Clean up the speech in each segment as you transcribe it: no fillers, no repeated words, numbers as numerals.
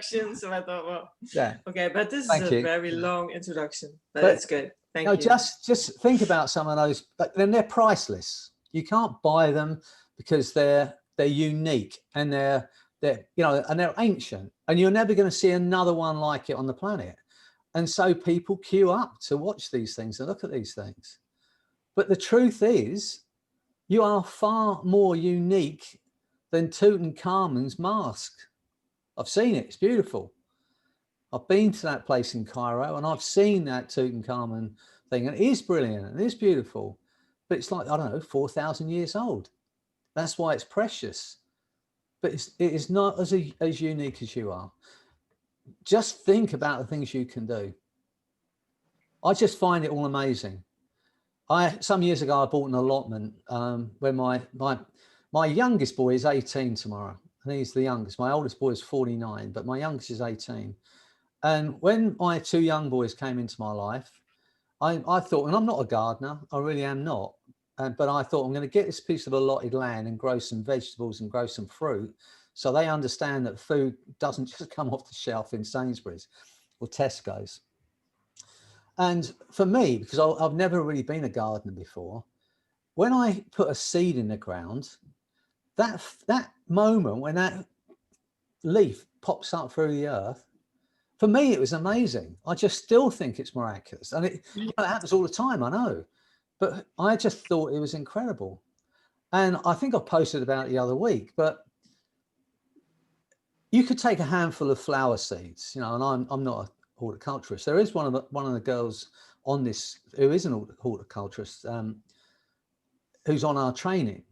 So I thought, well, Yeah. okay, but this Thank is a you. very long introduction, but it's good. Thank you. Just think about some of those, but then they're priceless. You can't buy them because they're unique and they're and they're ancient, and you're never going to see another one like it on the planet. And so people queue up to watch these things and look at these things. But the truth is, you are far more unique than Tutankhamun's mask. I've seen it. It's beautiful. I've been to that place in Cairo and I've seen that Tutankhamun thing, and it is brilliant and it is beautiful, but it's like, I don't know, 4,000 years old. That's why it's precious, but it is not as unique as you are. Just think about the things you can do. I just find it all amazing. Some years ago, I bought an allotment when my youngest boy is 18 tomorrow, and he's the youngest. My oldest boy is 49, but my youngest is 18. And when my two young boys came into my life, I thought, and I'm not a gardener, I really am not, but I thought I'm going to get this piece of allotted land and grow some vegetables and grow some fruit, so they understand that food doesn't just come off the shelf in Sainsbury's or Tesco's. And for me, because I've never really been a gardener before, when I put a seed in the ground, that moment when that leaf pops up through the earth, for me, it was amazing. I just still think it's miraculous. And it happens all the time, I know. But I just thought it was incredible. And I think I posted about it the other week, but you could take a handful of flower seeds, and I'm not a horticulturist. There is one of the girls on this who is an horticulturist, who's on our training,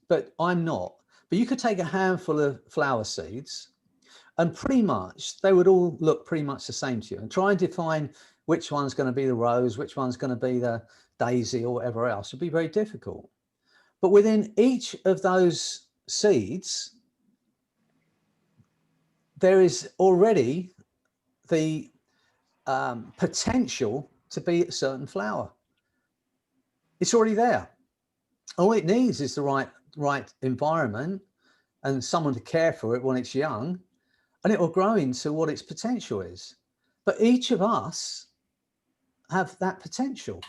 but I'm not. But you could take a handful of flower seeds, and pretty much they would all look pretty much the same to you, and try and define which one's going to be the rose, which one's going to be the daisy or whatever else would be very difficult. But within each of those seeds, there is already the potential to be a certain flower. It's already there. All it needs is the right environment and someone to care for it when it's young, and it will grow into what its potential is. But each of us have that potential.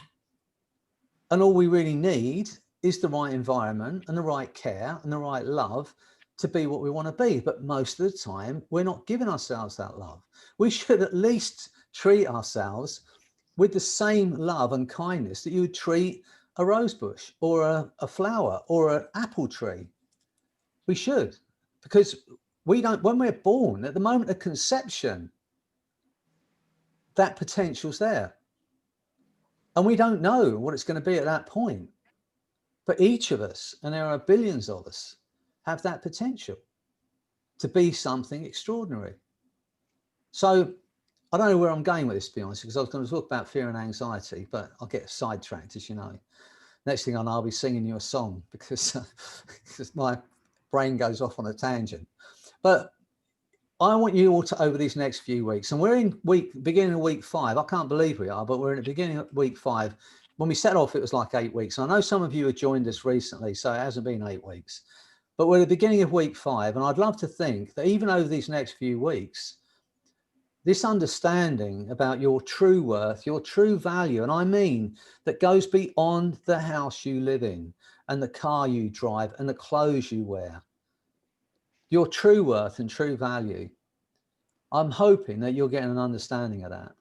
And all we really need is the right environment and the right care and the right love to be what we want to be. But most of the time, we're not giving ourselves that love. We should at least treat ourselves with the same love and kindness that you would treat a rose bush or a flower or an apple tree. We should, because when we're born, at the moment of conception, that potential's there. And we don't know what it's going to be at that point. But each of us, and there are billions of us, have that potential to be something extraordinary. So I don't know where I'm going with this, to be honest, because I was going to talk about fear and anxiety, but I'll get sidetracked, as you know. Next thing I know, I'll be singing you a song because my brain goes off on a tangent. But I want you all to, over these next few weeks, and we're in beginning of week 5. I can't believe we are, but we're in the beginning of week 5. When we set off, it was like 8 weeks. I know some of you have joined us recently, so it hasn't been 8 weeks. But we're at the beginning of week 5, and I'd love to think that even over these next few weeks, this understanding about your true worth, your true value, and I mean that goes beyond the house you live in and the car you drive and the clothes you wear. Your true worth and true value. I'm hoping that you're getting an understanding of that.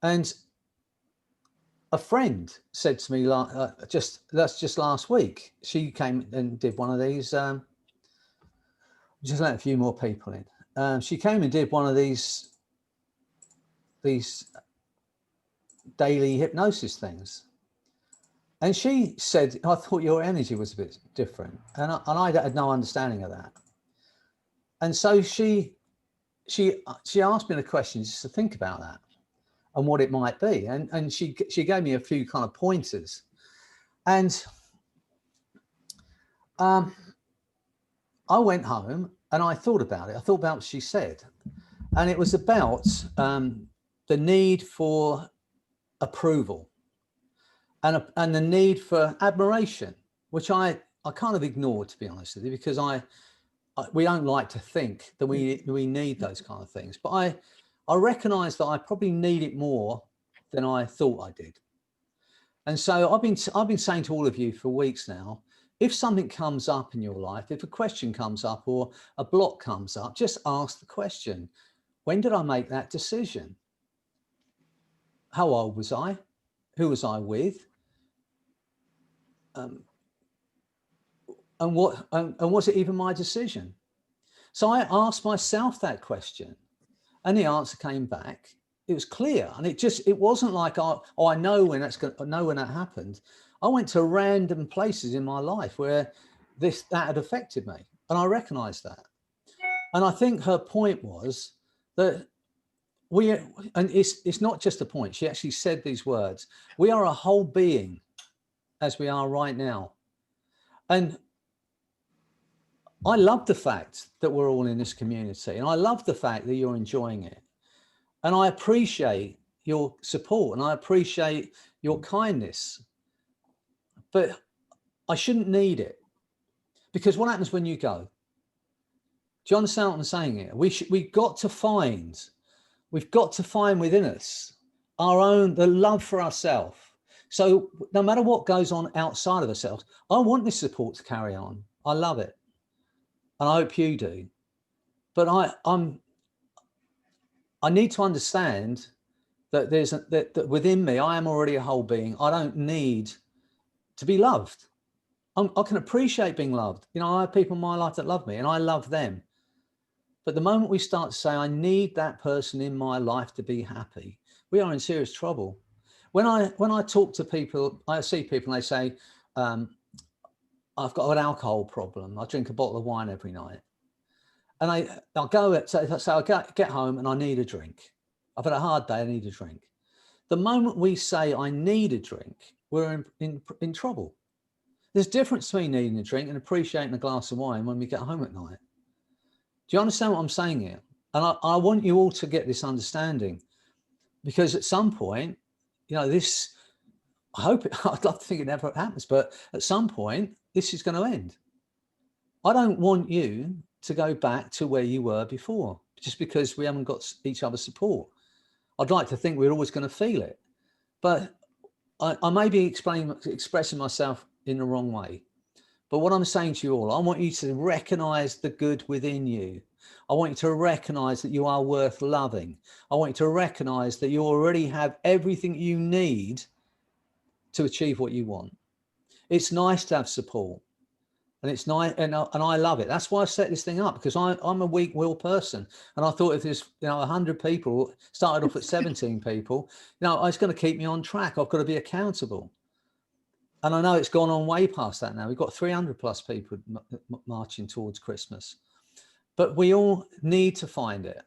And a friend said to me just last week, she came and did one of these, just let a few more people in. She came and did one of these daily hypnosis things. And she said, I thought your energy was a bit different. And I had no understanding of that. And so she asked me the question just to think about that and what it might be. And she gave me a few kind of pointers. And I went home and I thought about it. I thought about what she said. And it was about the need for approval and the need for admiration, which I kind of ignored, to be honest with you, because I we don't like to think that we need those kind of things. But I recognize that I probably need it more than I thought I did. And so I've been saying to all of you for weeks now, if something comes up in your life, if a question comes up or a block comes up, just ask the question, when did I make that decision? How old was I? Who was I with? And was it even my decision? So I asked myself that question, and the answer came back. It was clear, and it wasn't like, oh, I know when that happened. I went to random places in my life where that had affected me, and I recognized that. And I think her point was that and it's not just a point. She actually said these words: we are a whole being as we are right now. And I love the fact that we're all in this community, and I love the fact that you're enjoying it. And I appreciate your support, and I appreciate your kindness, but I shouldn't need it, because what happens when you go? Do you understand what I'm saying here? We've got to find within us the love for ourselves. So no matter what goes on outside of ourselves, I want this support to carry on. I love it. And I hope you do. But I need to understand that that within me, I am already a whole being. I don't need to be loved. I can appreciate being loved. You know, I have people in my life that love me, and I love them. But the moment we start to say, I need that person in my life to be happy, we are in serious trouble. When I talk to people, I see people and they say, I've got an alcohol problem. I drink a bottle of wine every night. And I'll get home and I need a drink. I've had a hard day, I need a drink. The moment we say, I need a drink, we're in trouble. There's a difference between needing a drink and appreciating a glass of wine when we get home at night. Do you understand what I'm saying here? And I want you all to get this understanding, because at some point, you know, I'd love to think it never happens, but at some point, this is going to end. I don't want you to go back to where you were before, just because we haven't got each other's support. I'd like to think we're always going to feel it, but I may be expressing myself in the wrong way. But what I'm saying to you all, I want you to recognize the good within you. I want you to recognize that you are worth loving. I want you to recognize that you already have everything you need to achieve what you want. It's nice to have support, and it's nice, and I love it. That's why I set this thing up, because I'm a weak-willed person, and I thought if there's 100 people, started off at 17 people, it's going to keep me on track. I've got to be accountable. And I know it's gone on way past that now. We've got 300 plus people marching towards Christmas, but we all need to find it.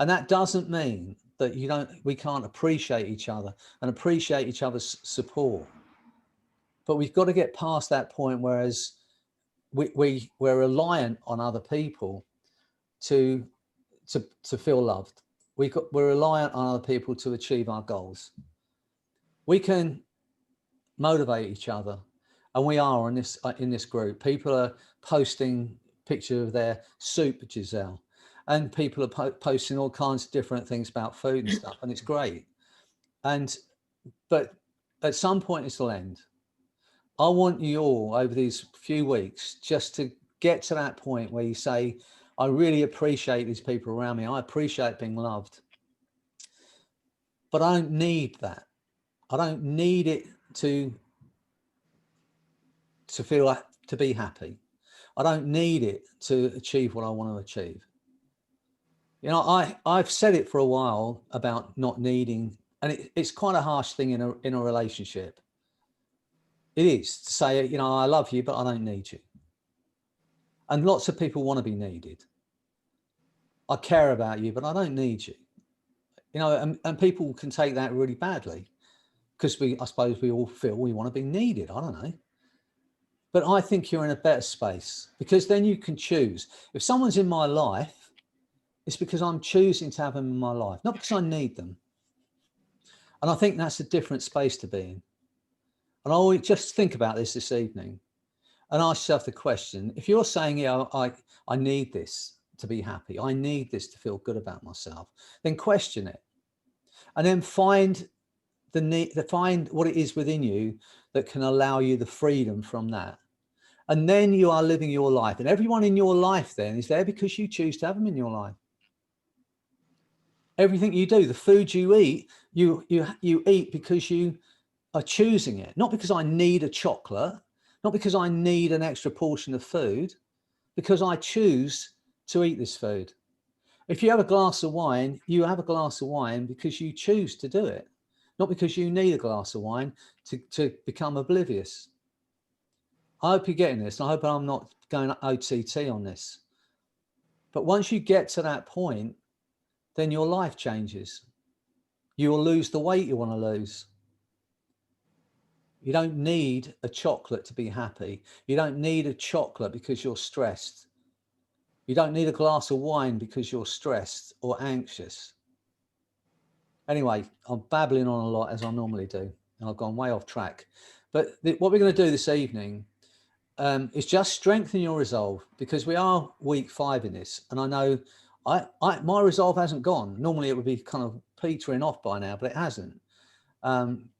And that doesn't mean that we can't appreciate each other and appreciate each other's support. But we've got to get past that point, whereas we're reliant on other people to feel loved. We're reliant on other people to achieve our goals. We can motivate each other, and we are in this group. People are posting pictures of their soup, Giselle, and people are posting all kinds of different things about food and stuff, and it's great. But at some point this will end. I want you all over these few weeks just to get to that point where you say, I really appreciate these people around me. I appreciate being loved, but I don't need that. I don't need it to feel like, to be happy. I don't need it to achieve what I want to achieve. I've said it for a while about not needing, and it's quite a harsh thing in a relationship. It is to say, I love you, but I don't need you. And lots of people want to be needed. I care about you, but I don't need you. And people can take that really badly, because I suppose we all feel we want to be needed. I don't know. But I think you're in a better space, because then you can choose. If someone's in my life, it's because I'm choosing to have them in my life, not because I need them. And I think that's a different space to be in. And I always just think about this evening. and ask yourself the question, if you're saying, yeah, I need this to be happy, I need this to feel good about myself, then question it. And then find the need, find what it is within you that can allow you the freedom from that. And then you are living your life. And everyone in your life then is there because you choose to have them in your life. Everything you do, the food you eat, you eat because you are choosing it. Not because I need a chocolate, not because I need an extra portion of food, because I choose to eat this food. If you have a glass of wine, you have a glass of wine because you choose to do it, not because you need a glass of wine to become oblivious. I hope you're getting this. I hope I'm not going OTT on this. But once you get to that point, then your life changes. You will lose the weight you want to lose. You don't need a chocolate to be happy. You don't need a chocolate because you're stressed. You don't need a glass of wine because you're stressed or anxious. Anyway, I'm babbling on a lot as I normally do, and I've gone way off track. But what we're going to do this evening is just strengthen your resolve, because we are week 5 in this, and I know my resolve hasn't gone. Normally it would be kind of petering off by now, but it hasn't,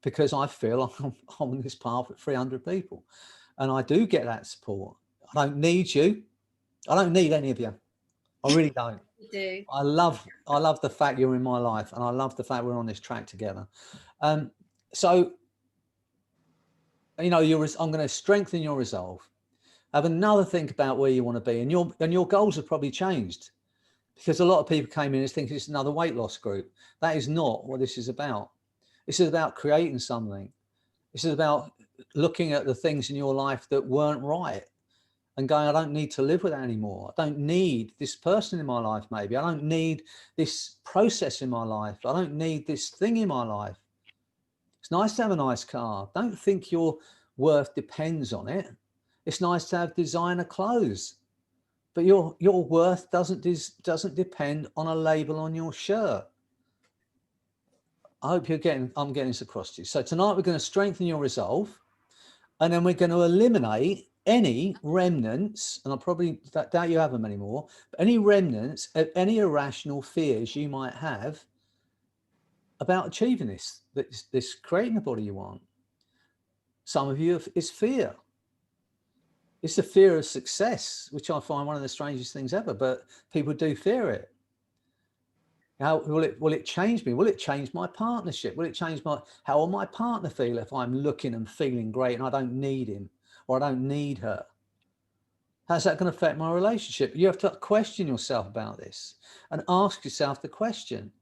because I feel I'm on this path with 300 people, and I do get that support. I don't need you. I don't need any of you. I really don't. You do. I love the fact you're in my life, and I love the fact we're on this track together. So, you know, I'm going to strengthen your resolve. Have another think about where you want to be, and your goals have probably changed, because a lot of people came in and thinking it's another weight loss group. That is not what this is about. This is about creating something. This is about looking at the things in your life that weren't right and going, I don't need to live with that anymore. I don't need this person in my life. Maybe I don't need this process in my life. I don't need this thing in my life. It's nice to have a nice car. Don't think your worth depends on it. It's nice to have designer clothes, but your worth doesn't depend on a label on your shirt. I hope I'm getting this across to you. So tonight we're going to strengthen your resolve, and then we're going to eliminate any remnants, and I probably doubt you have them anymore, but any remnants of any irrational fears you might have about achieving this creating the body you want. Some of you, it's fear. It's the fear of success, which I find one of the strangest things ever, but people do fear it. How will it change me? Will it change my partnership? Will it change how will my partner feel if I'm looking and feeling great and I don't need him or I don't need her? How's that going to affect my relationship? You have to question yourself about this and ask yourself the question,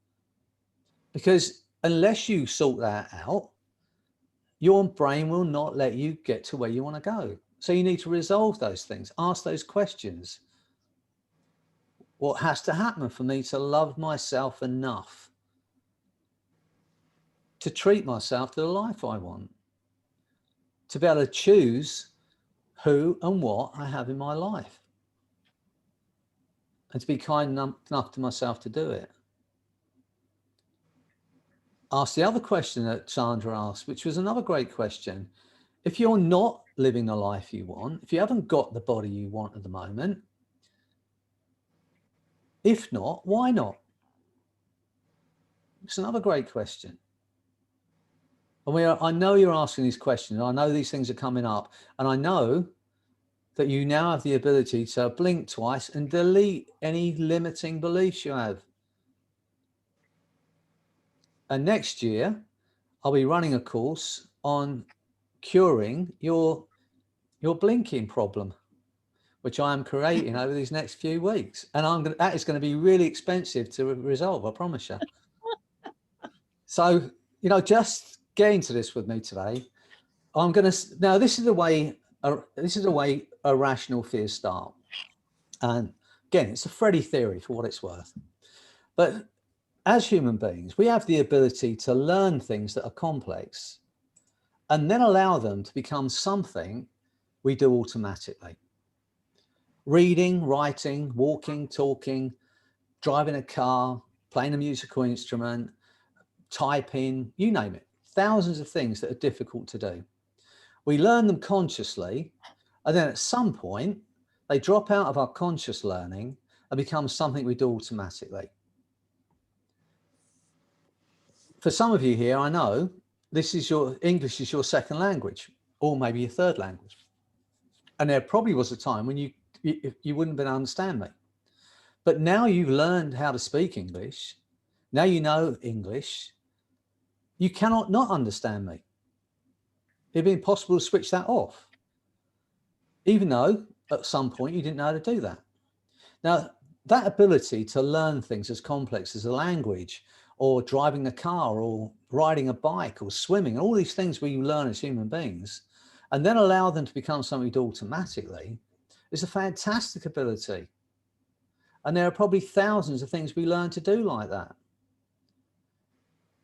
because unless you sort that out, your brain will not let you get to where you want to go. So you need to resolve those things. Ask those questions. What has to happen for me to love myself enough to treat myself to the life I want, to be able to choose who and what I have in my life, and to be kind enough to myself to do it? Ask the other question that Sandra asked, which was another great question. If you're not living the life you want, if you haven't got the body you want at the moment, if not, why not? It's another great question. And I know you're asking these questions. I know these things are coming up, and I know that you now have the ability to blink twice and delete any limiting beliefs you have. And next year, I'll be running a course on curing your blinking problem, which I am creating over these next few weeks. And that is going to be really expensive to resolve, I promise you. So, you know, just get into this with me today. Now this is the way irrational fears start. And again, it's a Freddy theory for what it's worth. But as human beings, we have the ability to learn things that are complex and then allow them to become something we do automatically. Reading, writing, walking, talking, driving a car, playing a musical instrument, typing, you name it. Thousands of things that are difficult to do. We learn them consciously, And then at some point, they drop out of our conscious learning and become something we do automatically. For some of you here, I know this is English is your second language, or maybe your third language. And there probably was a time when you wouldn't have been able to understand me. But now you've learned how to speak English. Now you know English. You cannot not understand me. It'd be impossible to switch that off, even though at some point you didn't know how to do that. Now, that ability to learn things as complex as a language, or driving a car, or riding a bike, or swimming, and all these things we learn as human beings, and then allow them to become something we do automatically, is a fantastic ability. And there are probably thousands of things we learn to do like that.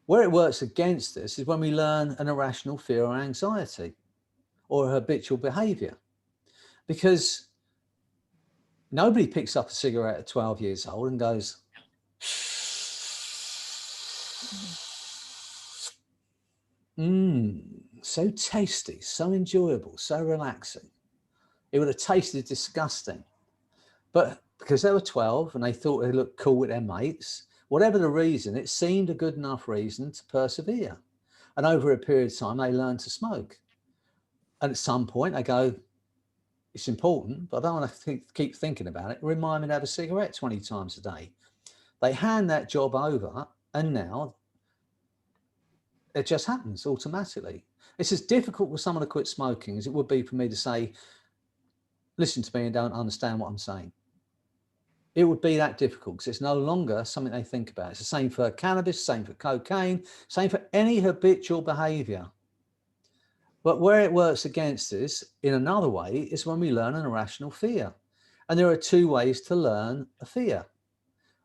Where it works against us is when we learn an irrational fear or anxiety, or a habitual behavior, because nobody picks up a cigarette at 12 years old and goes, so tasty, so enjoyable, so relaxing. It would have tasted disgusting. But because they were 12 and they thought they looked cool with their mates, whatever the reason, it seemed a good enough reason to persevere. And over a period of time, they learned to smoke. And at some point they go, it's important, but I don't want to keep thinking about it. Remind me to have a cigarette 20 times a day. They hand that job over, and now it just happens automatically. It's as difficult for someone to quit smoking as it would be for me to say, listen to me and don't understand what I'm saying. It would be that difficult because it's no longer something they think about. It's the same for cannabis, same for cocaine, same for any habitual behavior. But where it works against us in another way is when we learn an irrational fear. And there are two ways to learn a fear.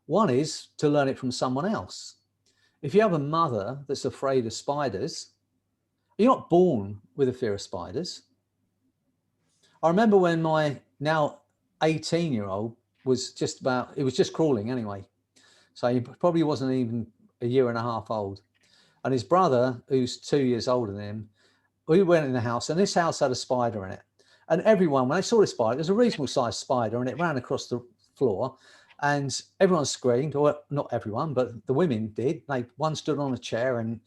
One is to learn it from someone else. If you have a mother that's afraid of spiders, you're not born with a fear of spiders. I remember when my now 18-year-old was just crawling anyway. So he probably wasn't even a year and a half old. And his brother, who's 2 years older than him, we went in the house, and this house had a spider in it. And everyone, when they saw the spider, it was a reasonable sized spider, and it ran across the floor, and everyone screamed, or not everyone, but the women did. One stood on a chair, and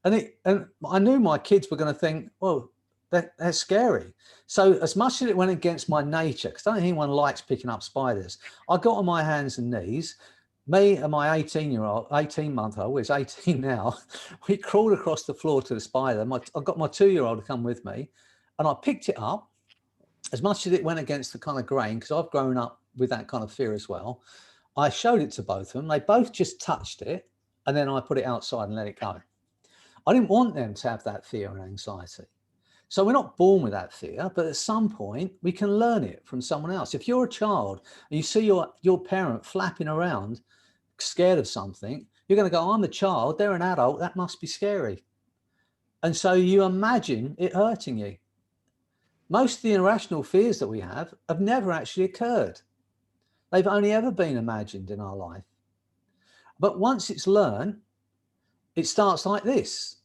I knew my kids were going to think, well, that's scary. So as much as it went against my nature, because I don't think anyone likes picking up spiders, I got on my hands and knees. Me and my 18-month-old, is 18 now, we crawled across the floor to the spider. I got my 2-year-old to come with me, and I picked it up. As much as it went against the kind of grain, because I've grown up with that kind of fear as well, I showed it to both of them. They both just touched it, and then I put it outside and let it go. I didn't want them to have that fear and anxiety. So we're not born with that fear, but at some point we can learn it from someone else. If you're a child and you see your parent flapping around, scared of something, you're going to go, I'm a child, they're an adult, that must be scary. And so you imagine it hurting you. Most of the irrational fears that we have never actually occurred. They've only ever been imagined in our life. But once it's learned, it starts like this.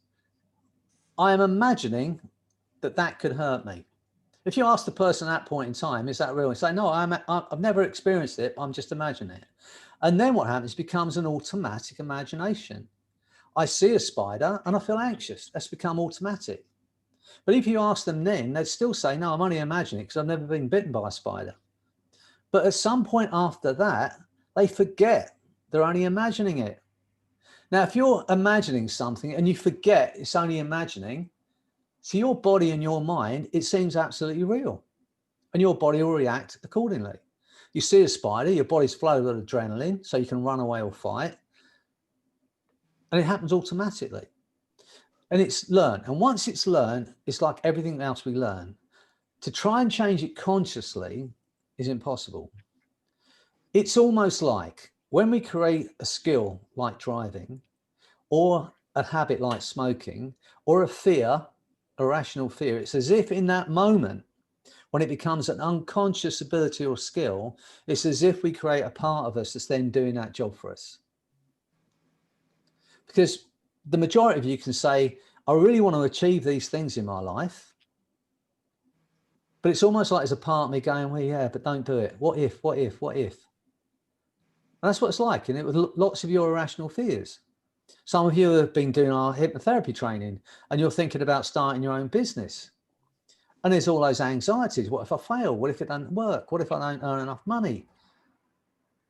I am imagining that could hurt me. If you ask the person at that point in time, is that real? And say, no, I've never experienced it, I'm just imagining it. And then what happens becomes an automatic imagination. I see a spider and I feel anxious. That's become automatic. But if you ask them then, they'd still say, no, I'm only imagining it because I've never been bitten by a spider. But at some point after that, they forget they're only imagining it. Now, if you're imagining something and you forget it's only imagining, to your body and your mind, it seems absolutely real. And your body will react accordingly. You see a spider, your body's flooded with adrenaline, so you can run away or fight. And it happens automatically. And it's learned. And once it's learned, it's like everything else we learn. To try and change it consciously is impossible. It's almost like when we create a skill like driving, or a habit like smoking, or a fear, a rational fear, it's as if in that moment, when it becomes an unconscious ability or skill, it's as if we create a part of us that's then doing that job for us. Because the majority of you can say, I really want to achieve these things in my life. But it's almost like there's a part of me going, well, yeah, but don't do it. What if, what if, what if? And that's what it's like. And it with lots of your irrational fears. Some of you have been doing our hypnotherapy training and you're thinking about starting your own business. And there's all those anxieties. What if I fail? What if it doesn't work? What if I don't earn enough money?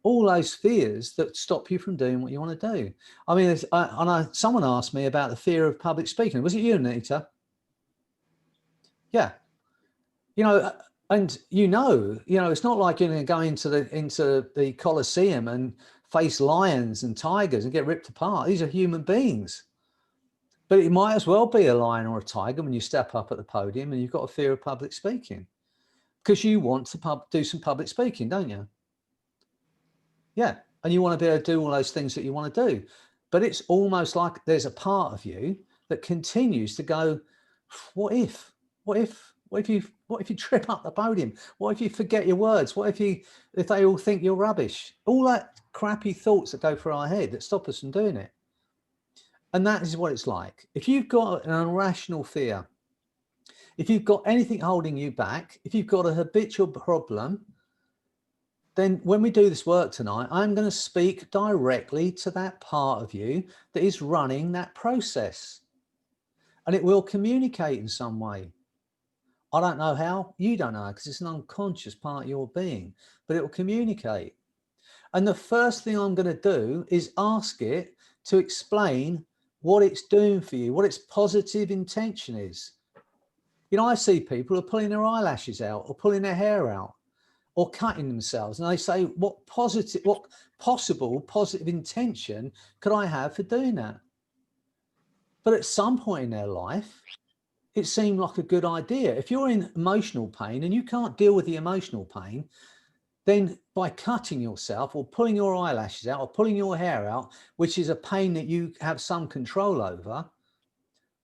All those fears that stop you from doing what you want to do. I mean, I know someone asked me about the fear of public speaking. Was it you, Anita? Yeah. You know, and it's not like you're going to go into the Colosseum and face lions and tigers and get ripped apart. These are human beings. But it might as well be a lion or a tiger when you step up at the podium and you've got a fear of public speaking because you want to do some public speaking, don't you? Yeah. And you want to be able to do all those things that you want to do. But it's almost like there's a part of you that continues to go, what if you trip up the podium? What if you forget your words? What if they all think you're rubbish? All that crappy thoughts that go through our head that stop us from doing it. And that is what it's like. If you've got an irrational fear, if you've got anything holding you back, if you've got a habitual problem, then when we do this work tonight, I'm going to speak directly to that part of you that is running that process. And it will communicate in some way. I don't know how, you don't know, because it's an unconscious part of your being, but it will communicate. And the first thing I'm going to do is ask it to explain what it's doing for you, what its positive intention is. You know, I see people who are pulling their eyelashes out or pulling their hair out or cutting themselves. And they say, what possible positive intention could I have for doing that? But at some point in their life, it seemed like a good idea. If you're in emotional pain and you can't deal with the emotional pain, then by cutting yourself or pulling your eyelashes out or pulling your hair out, which is a pain that you have some control over,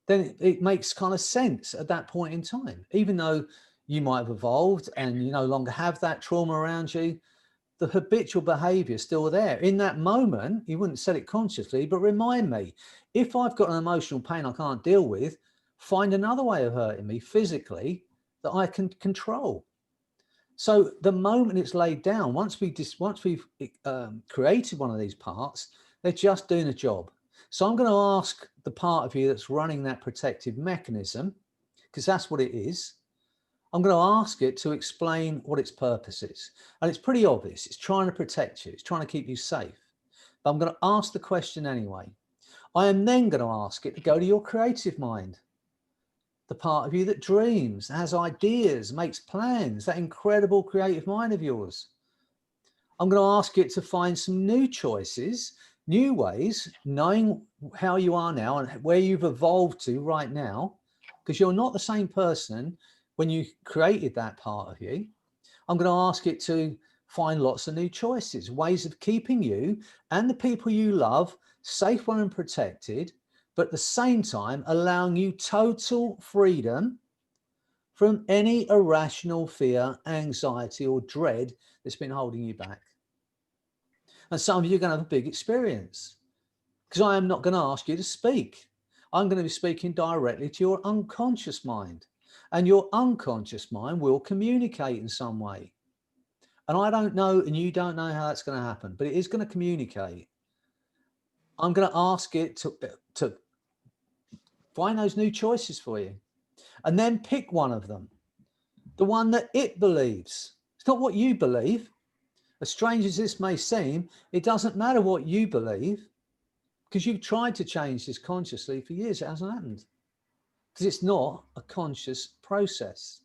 then it makes kind of sense at that point in time. Even though you might have evolved and you no longer have that trauma around you, the habitual behavior is still there. In that moment, you wouldn't set it consciously, but remind me, if I've got an emotional pain I can't deal with, find another way of hurting me physically that I can control. So the moment it's laid down, once we've created one of these parts, they're just doing a job. So I'm going to ask the part of you that's running that protective mechanism, because that's what it is. I'm going to ask it to explain what its purpose is. And it's pretty obvious. It's trying to protect you. It's trying to keep you safe. But I'm going to ask the question anyway. I am then going to ask it to go to your creative mind. The part of you that dreams, has ideas, makes plans, that incredible creative mind of yours. I'm going to ask it to find some new choices, new ways, knowing how you are now and where you've evolved to right now, because you're not the same person when you created that part of you. I'm going to ask it to find lots of new choices, ways of keeping you and the people you love safe and protected, but at the same time allowing you total freedom from any irrational fear, anxiety or dread that's been holding you back. And some of you are going to have a big experience, because I am not going to ask you to speak. I'm going to be speaking directly to your unconscious mind, and your unconscious mind will communicate in some way. And I don't know, and you don't know how that's going to happen, but it is going to communicate. I'm going to ask it to find those new choices for you, and then pick one of them, the one that it believes. It's not what you believe. As strange as this may seem, it doesn't matter what you believe, because you've tried to change this consciously for years. It hasn't happened, because it's not a conscious process.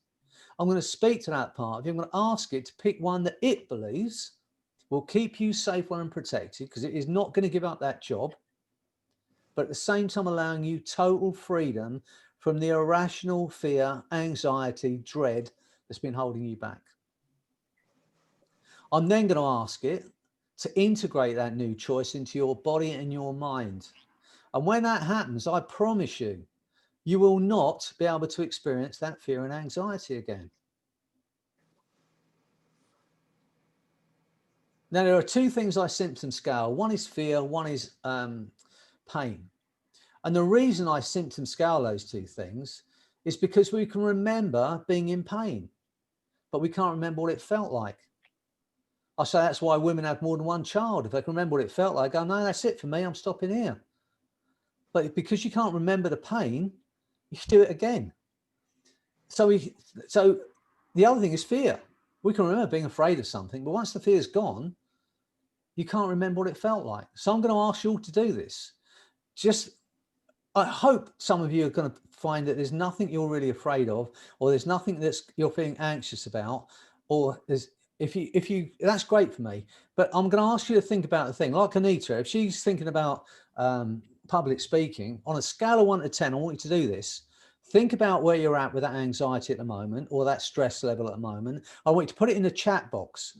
I'm going to speak to that part of you. I'm going to ask it to pick one that it believes will keep you safe and protected, because it is not going to give up that job, but at the same time allowing you total freedom from the irrational fear, anxiety, dread that's been holding you back. I'm then going to ask it to integrate that new choice into your body and your mind. And when that happens, I promise you, you will not be able to experience that fear and anxiety again. Now, there are two things I symptom scale. One is fear, one is pain. And the reason I symptom scale those two things is because we can remember being in pain. but we can't remember what it felt like. I say that's why women have more than one child. If they can remember what it felt like, go, no, that's it for me, I'm stopping here. But because you can't remember the pain, you do it again. So the other thing is fear. We can remember being afraid of something, but once the fear's gone, you can't remember what it felt like. So I'm going to ask you all to do this. I hope some of you are going to find that there's nothing you're really afraid of, or there's nothing you're feeling anxious about, or if you that's great for me. But I'm going to ask you to think about the thing, like Anita, if she's thinking about public speaking, on a scale of 1 to 10, I want you to do this. Think about where you're at with that anxiety at the moment, or that stress level at the moment. I want you to put it in the chat box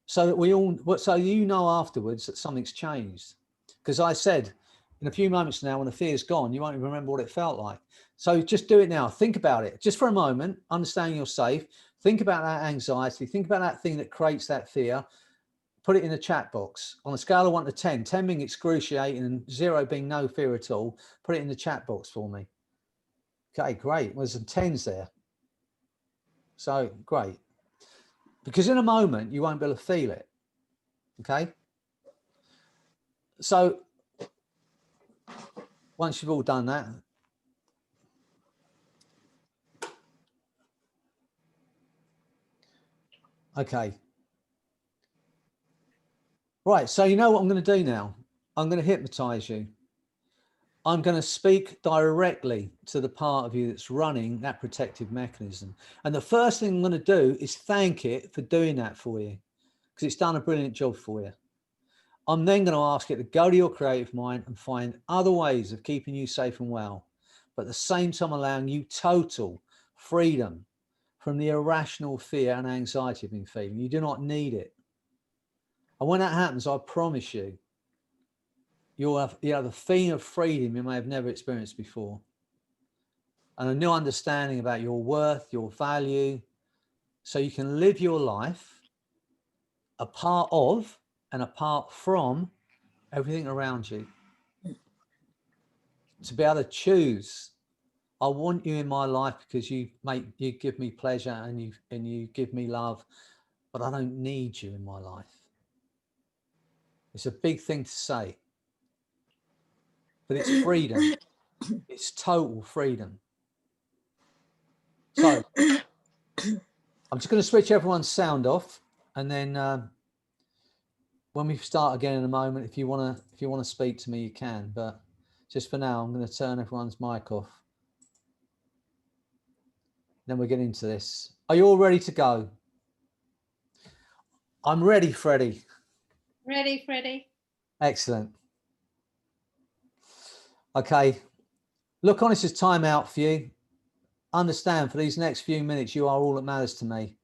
so that so you know afterwards that something's changed. Because I said, in a few moments now, when the fear's gone, you won't even remember what it felt like. So just do it now. Think about it just for a moment, understanding you're safe. Think about that anxiety. Think about that thing that creates that fear. Put it in the chat box. On a scale of 1 to 10, 10 being excruciating and 0 being no fear at all, put it in the chat box for me. Okay, great. Well, there's some 10s there. So great. Because in a moment, you won't be able to feel it. Okay. So once you've all done that, okay. Right, so you know what I'm going to do now? I'm going to hypnotize you. I'm going to speak directly to the part of you that's running that protective mechanism. And the first thing I'm going to do is thank it for doing that for you, because it's done a brilliant job for you. I'm then going to ask it to go to your creative mind and find other ways of keeping you safe and well, but at the same time allowing you total freedom from the irrational fear and anxiety you've been feeling. You do not need it. And when that happens, I promise you, you have a feeling of freedom you may have never experienced before, and a new understanding about your worth, your value, so you can live your life a part of and apart from everything around you. To be able to choose, I want you in my life because you give me pleasure and you give me love, but I don't need you in my life. It's a big thing to say, but it's freedom. It's total freedom. So I'm just going to switch everyone's sound off, and then when we start again in a moment, if you want to speak to me, you can. But just for now, I'm going to turn everyone's mic off. Then we'll get into this. Are you all ready to go? I'm ready, Freddie. Ready, Freddie. Excellent. Okay. Look on this as time out for you. Understand, for these next few minutes, you are all that matters to me.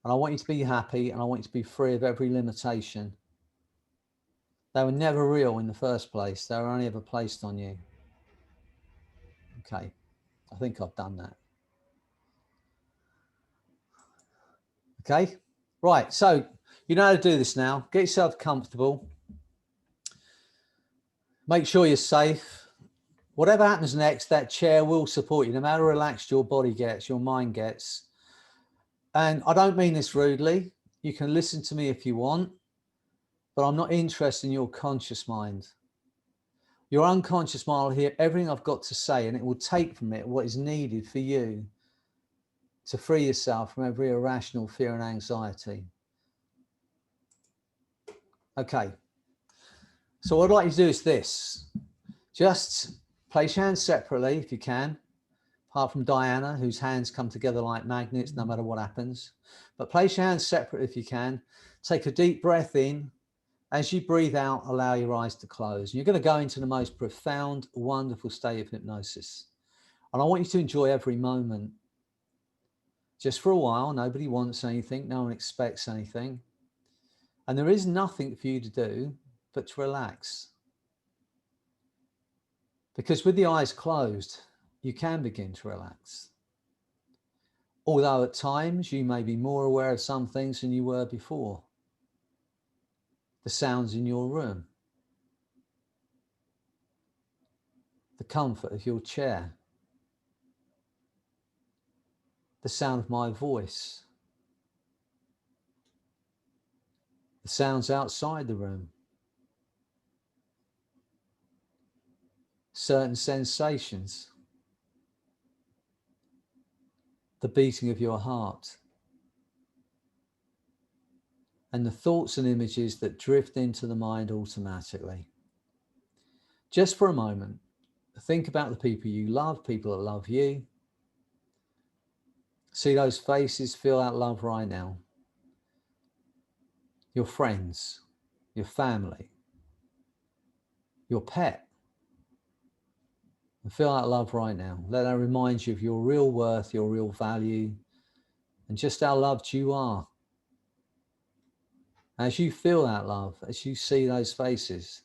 And I want you to be happy, and I want you to be free of every limitation. They were never real in the first place. They were only ever placed on you. Okay. I think I've done that. Okay. Right. So you know how to do this now. Get yourself comfortable. Make sure you're safe. Whatever happens next, that chair will support you, no matter how relaxed your body gets, your mind gets. And I don't mean this rudely. You can listen to me if you want, but I'm not interested in your conscious mind. Your unconscious mind will hear everything I've got to say, and it will take from it what is needed for you to free yourself from every irrational fear and anxiety. Okay. So what I'd like you to do is this. Just place your hands separately if you can, apart from Diana, whose hands come together like magnets no matter what happens. But place your hands separate if you can. Take a deep breath in. As you breathe out, allow your eyes to close. You're going to go into the most profound, wonderful state of hypnosis. And I want you to enjoy every moment. Just for a while, nobody wants anything, no one expects anything. And there is nothing for you to do but to relax. Because with the eyes closed, you can begin to relax. Although at times you may be more aware of some things than you were before. The sounds in your room, the comfort of your chair, the sound of my voice, the sounds outside the room, certain sensations, the beating of your heart, and the thoughts and images that drift into the mind automatically. Just for a moment, think about the people you love, people that love you. See those faces, feel that love right now. Your friends, your family, your pet. And feel that love right now. Let that remind you of your real worth, your real value, and just how loved you are. As you feel that love, as you see those faces,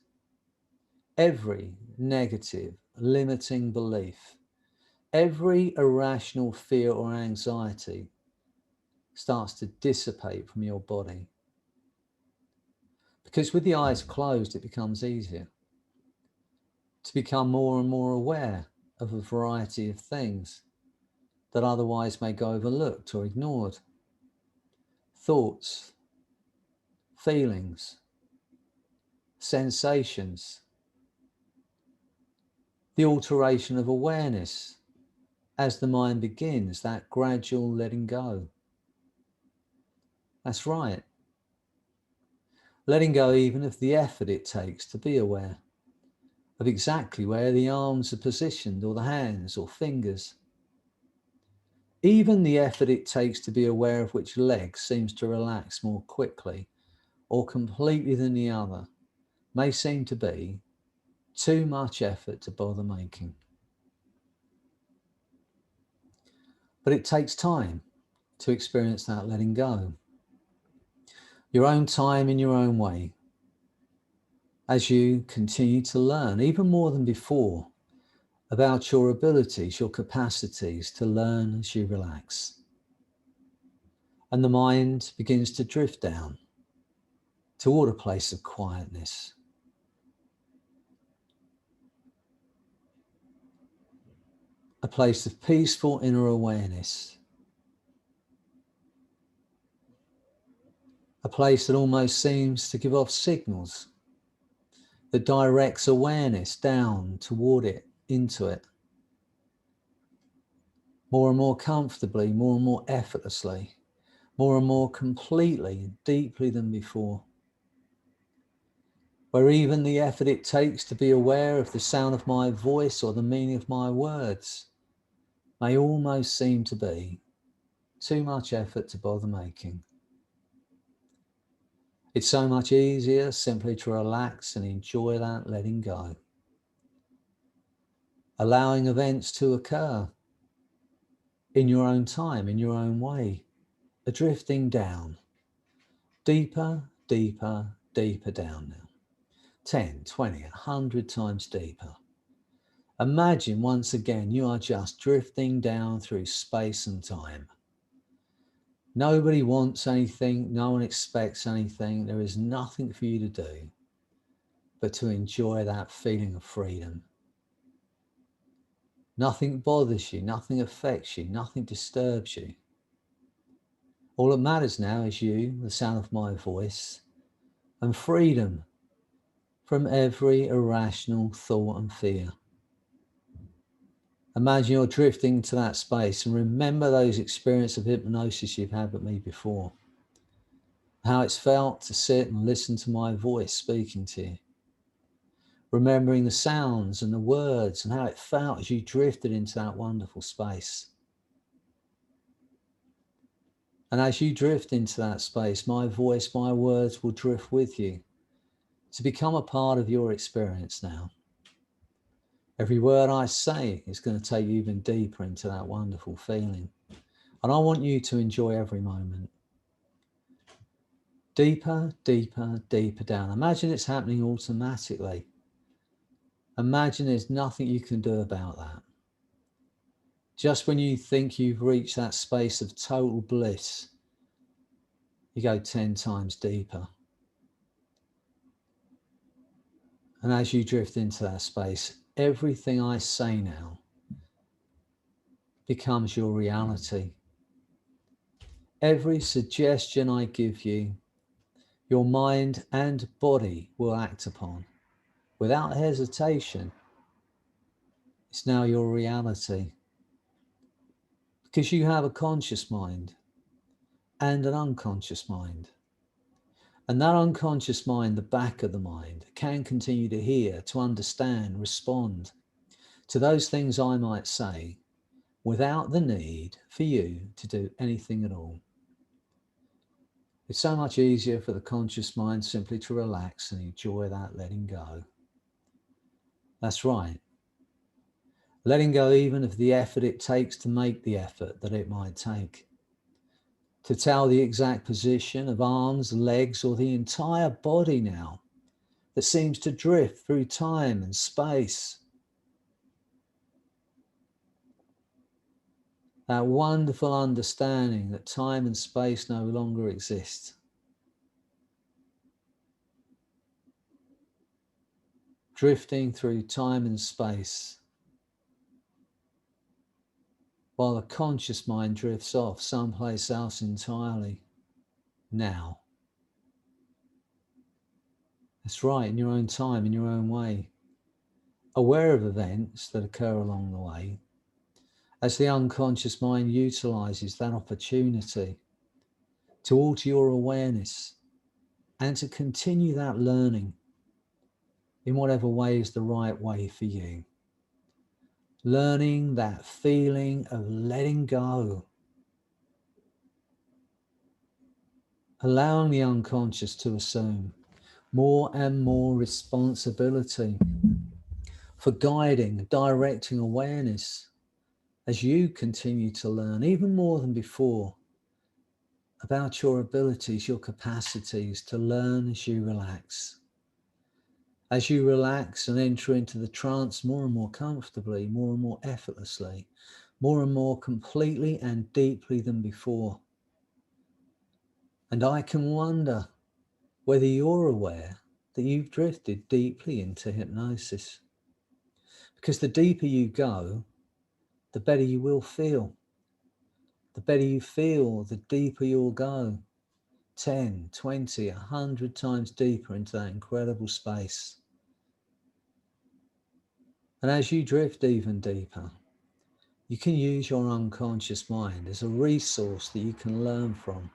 every negative, limiting belief, every irrational fear or anxiety starts to dissipate from your body. Because with the eyes closed, it becomes easier to become more and more aware of a variety of things that otherwise may go overlooked or ignored. Thoughts, feelings, sensations, the alteration of awareness as the mind begins that gradual letting go. That's right. Letting go even of the effort it takes to be aware of exactly where the arms are positioned, or the hands or fingers. Even the effort it takes to be aware of which leg seems to relax more quickly or completely than the other may seem to be too much effort to bother making. But it takes time to experience that letting go. Your own time in your own way, as you continue to learn, even more than before, about your abilities, your capacities to learn as you relax. And the mind begins to drift down toward a place of quietness. A place of peaceful inner awareness. A place that almost seems to give off signals, that directs awareness down toward it, into it. More and more comfortably, more and more effortlessly, more and more completely, deeply than before. Where even the effort it takes to be aware of the sound of my voice or the meaning of my words may almost seem to be too much effort to bother making. It's so much easier simply to relax and enjoy that letting go. Allowing events to occur in your own time, in your own way, a drifting down, deeper, deeper, deeper down now. 10, 20, 100 times deeper. Imagine once again you are just drifting down through space and time. Nobody wants anything, no one expects anything. There is nothing for you to do but to enjoy that feeling of freedom. Nothing bothers you, nothing affects you, nothing disturbs you. All that matters now is you, the sound of my voice, and freedom from every irrational thought and fear. Imagine you're drifting to that space and remember those experiences of hypnosis you've had with me before. How it's felt to sit and listen to my voice speaking to you. Remembering the sounds and the words and how it felt as you drifted into that wonderful space. And as you drift into that space, my voice, my words will drift with you to become a part of your experience now. Every word I say is going to take you even deeper into that wonderful feeling. And I want you to enjoy every moment. Deeper, deeper, deeper down. Imagine it's happening automatically. Imagine there's nothing you can do about that. Just when you think you've reached that space of total bliss, you go 10 times deeper. And as you drift into that space, everything I say now becomes your reality. Every suggestion I give you, your mind and body will act upon. Without hesitation, it's now your reality. Because you have a conscious mind and an unconscious mind. And that unconscious mind, the back of the mind, can continue to hear, to understand, respond to those things I might say without the need for you to do anything at all. It's so much easier for the conscious mind simply to relax and enjoy that letting go. That's right. Letting go even of the effort it takes to make the effort that it might take. To tell the exact position of arms, legs, or the entire body now that seems to drift through time and space. That wonderful understanding that time and space no longer exist. Drifting through time and space while the conscious mind drifts off someplace else entirely now. That's right, in your own time, in your own way. Aware of events that occur along the way as the unconscious mind utilizes that opportunity to alter your awareness and to continue that learning in whatever way is the right way for you. Learning that feeling of letting go. Allowing the unconscious to assume more and more responsibility for guiding, directing awareness as you continue to learn, even more than before, about your abilities, your capacities to learn as you relax. As you relax and enter into the trance more and more comfortably, more and more effortlessly, more and more completely and deeply than before. And I can wonder whether you're aware that you've drifted deeply into hypnosis. Because the deeper you go, the better you will feel. The better you feel, the deeper you'll go. 10, 20, 100 times deeper into that incredible space. And as you drift even deeper, you can use your unconscious mind as a resource that you can learn from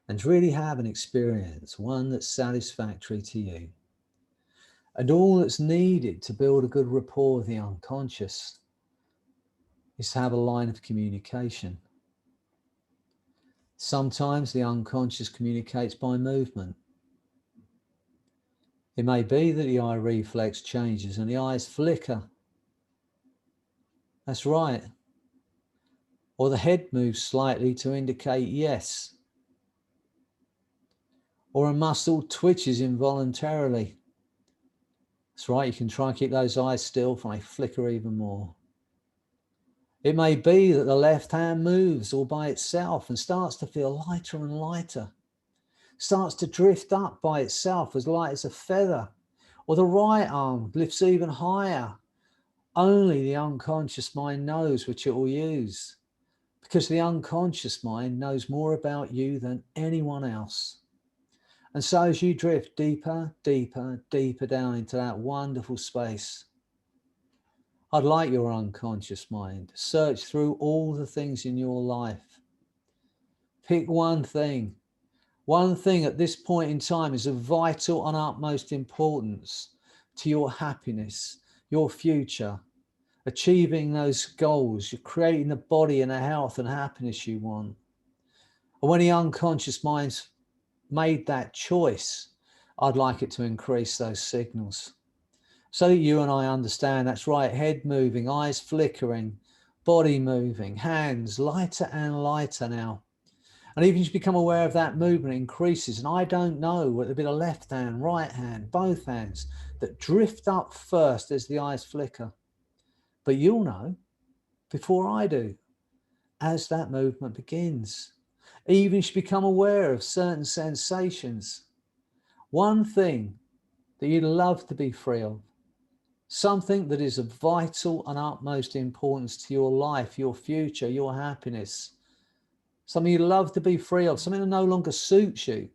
and really have an experience, one that's satisfactory to you. And all that's needed to build a good rapport with the unconscious is to have a line of communication. Sometimes the unconscious communicates by movement. It may be that the eye reflex changes and the eyes flicker. That's right. Or the head moves slightly to indicate yes. Or a muscle twitches involuntarily. That's right, you can try and keep those eyes still for they flicker even more. It may be that the left hand moves all by itself and starts to feel lighter and lighter. Starts to drift up by itself as light as a feather. Or the right arm lifts even higher. Only the unconscious mind knows which it will use. Because the unconscious mind knows more about you than anyone else. And so as you drift deeper, deeper, deeper down into that wonderful space, I'd like your unconscious mind to search through all the things in your life. Pick one thing at this point in time is of vital and utmost importance to your happiness, your future, achieving those goals, you're creating the body and the health and happiness you want. And when the unconscious mind's made that choice, I'd like it to increase those signals. So that you and I understand, that's right, head moving, eyes flickering, body moving, hands lighter and lighter now. And even as you become aware of that movement, it increases. And I don't know whether it be the left hand, right hand, both hands that drift up first as the eyes flicker. But you'll know before I do, as that movement begins. Even as you become aware of certain sensations, one thing that you'd love to be free of, something that is of vital and utmost importance to your life, your future, your happiness, something you'd love to be free of, something that no longer suits you.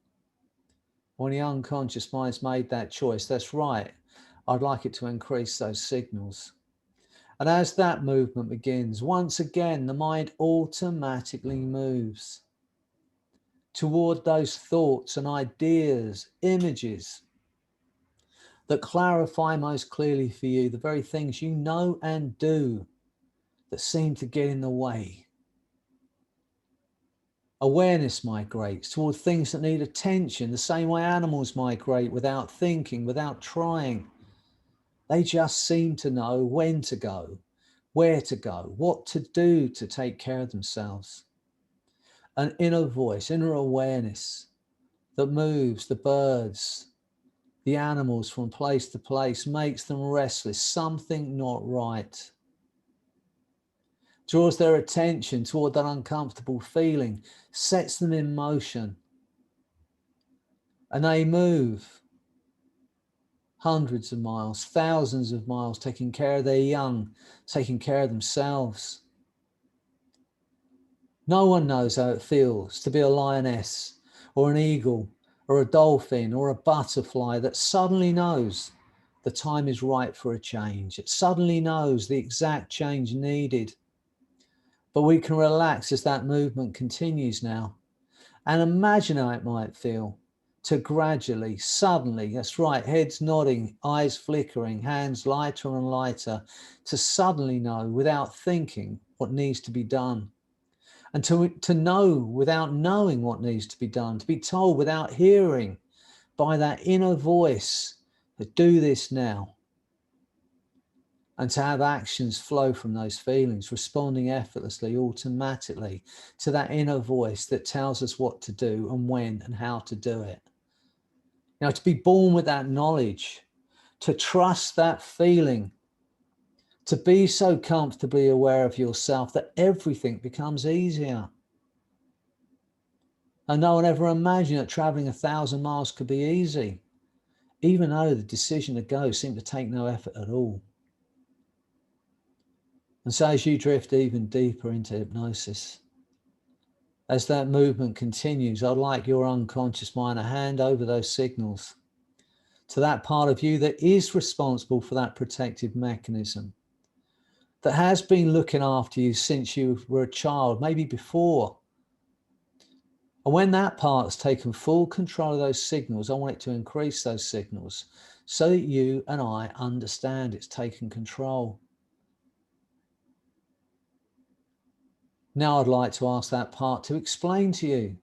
When the unconscious mind's made that choice, that's right. I'd like it to increase those signals. And as that movement begins, once again, the mind automatically moves toward those thoughts and ideas, images that clarify most clearly for you the very things you know and do that seem to get in the way. Awareness migrates toward things that need attention, the same way animals migrate without thinking, without trying. They just seem to know when to go, where to go, what to do to take care of themselves. An inner voice, inner awareness that moves the birds, the animals from place to place, makes them restless, something not right. Draws their attention toward that uncomfortable feeling, sets them in motion, and they move hundreds of miles, thousands of miles, taking care of their young, taking care of themselves. No one knows how it feels to be a lioness or an eagle or a dolphin or a butterfly that suddenly knows the time is right for a change. It suddenly knows the exact change needed. But we can relax as that movement continues now and imagine how it might feel to gradually, suddenly, that's right, heads nodding, eyes flickering, hands lighter and lighter, to suddenly know without thinking what needs to be done. And to know without knowing what needs to be done, to be told without hearing by that inner voice that do this now. And to have actions flow from those feelings, responding effortlessly, automatically to that inner voice that tells us what to do and when and how to do it. You know, to be born with that knowledge, to trust that feeling, to be so comfortably aware of yourself that everything becomes easier. And no one ever imagined that traveling 1,000 miles could be easy, even though the decision to go seemed to take no effort at all. And so as you drift even deeper into hypnosis, as that movement continues, I'd like your unconscious mind to hand over those signals to that part of you that is responsible for that protective mechanism, that has been looking after you since you were a child, maybe before. And when that part's taken full control of those signals, I want it to increase those signals so that you and I understand it's taken control. Now I'd like to ask that part to explain to you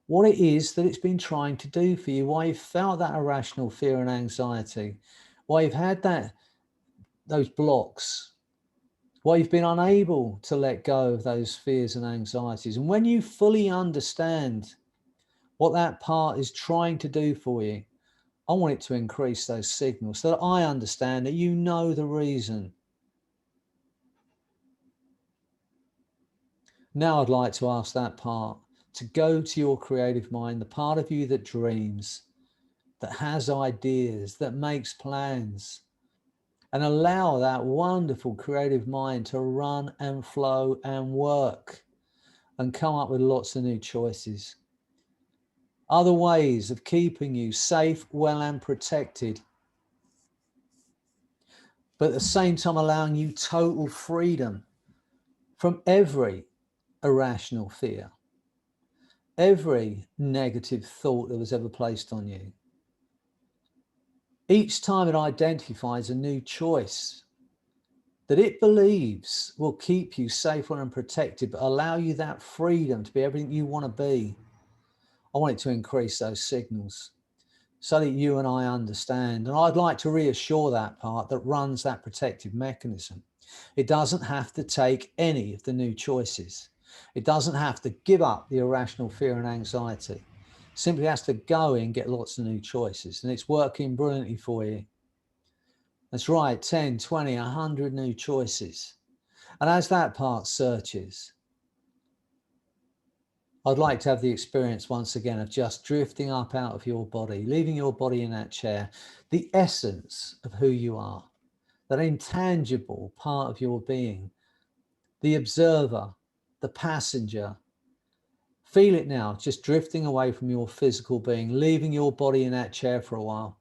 what it is that it's been trying to do for you, why you've felt that irrational fear and anxiety, why you've had those blocks, why you've been unable to let go of those fears and anxieties. And when you fully understand what that part is trying to do for you, I want it to increase those signals so that I understand that you know the reason. Now I'd like to ask that part to go to your creative mind, the part of you that dreams, that has ideas, that makes plans, and allow that wonderful creative mind to run and flow and work and come up with lots of new choices. Other ways of keeping you safe, well, and protected, but at the same time allowing you total freedom from every irrational fear, every negative thought that was ever placed on you. Each time it identifies a new choice that it believes will keep you safe and protected, but allow you that freedom to be everything you want to be. I want it to increase those signals so that you and I understand. And I'd like to reassure that part that runs that protective mechanism. It doesn't have to take any of the new choices. It doesn't have to give up the irrational fear and anxiety. It simply has to go and get lots of new choices. And it's working brilliantly for you. That's right, 10, 20, 100 new choices. And as that part searches, I'd like to have the experience once again of just drifting up out of your body, leaving your body in that chair, the essence of who you are, that intangible part of your being, the observer, the passenger, Feel it now, just drifting away from your physical being, leaving your body in that chair for a while.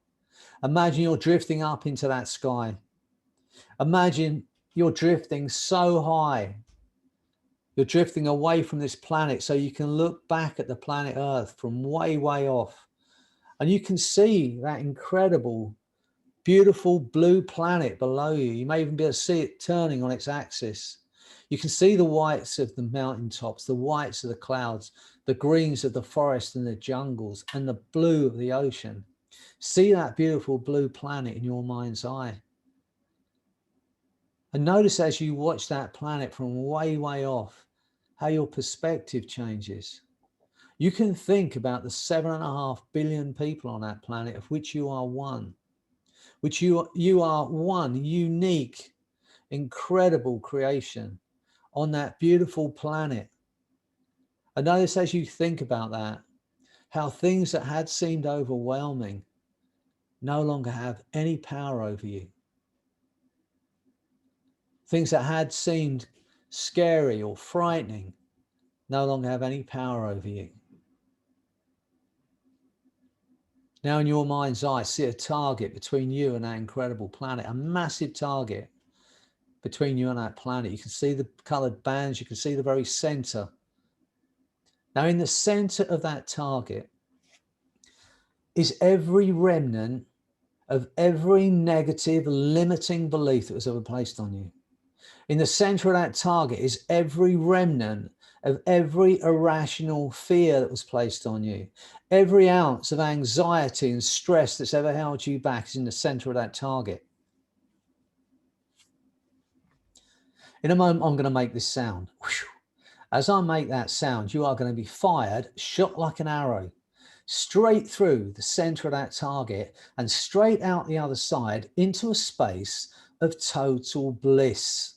Imagine you're drifting up into that sky. Imagine you're drifting so high. You're drifting away from this planet so you can look back at the planet Earth from way, way off. And you can see that incredible, beautiful blue planet below you. You may even be able to see it turning on its axis. You can see the whites of the mountaintops, the whites of the clouds, the greens of the forest and the jungles, and the blue of the ocean. See that beautiful blue planet in your mind's eye. And notice as you watch that planet from way, way off, how your perspective changes. You can think about the 7.5 billion people on that planet, of which you are one, which you are one unique, incredible creation on that beautiful planet. And notice as you think about that, how things that had seemed overwhelming no longer have any power over you. Things that had seemed scary or frightening no longer have any power over you. Now in your mind's eye, see a target between you and that incredible planet, a massive target between you and that planet. You can see the colored bands, you can see the very center. Now in the center of that target is every remnant of every negative, limiting belief that was ever placed on you. In the center of that target is every remnant of every irrational fear that was placed on you. Every ounce of anxiety and stress that's ever held you back is in the center of that target. In a moment, I'm going to make this sound. As I make that sound, you are going to be fired, shot like an arrow, straight through the center of that target and straight out the other side into a space of total bliss.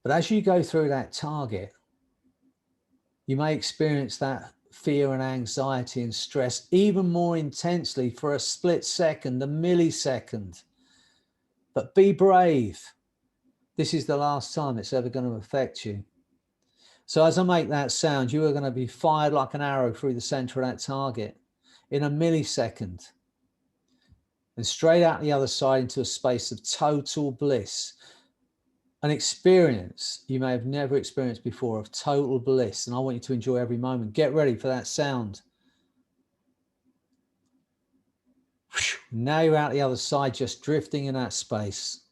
But as you go through that target, you may experience that fear and anxiety and stress even more intensely for a split second, a millisecond. But be brave. This is the last time it's ever going to affect you. So as I make that sound, you are going to be fired like an arrow through the center of that target in a millisecond and straight out the other side into a space of total bliss. An experience you may have never experienced before of total bliss. And I want you to enjoy every moment. Get ready for that sound. Now you're out the other side, just drifting in that space.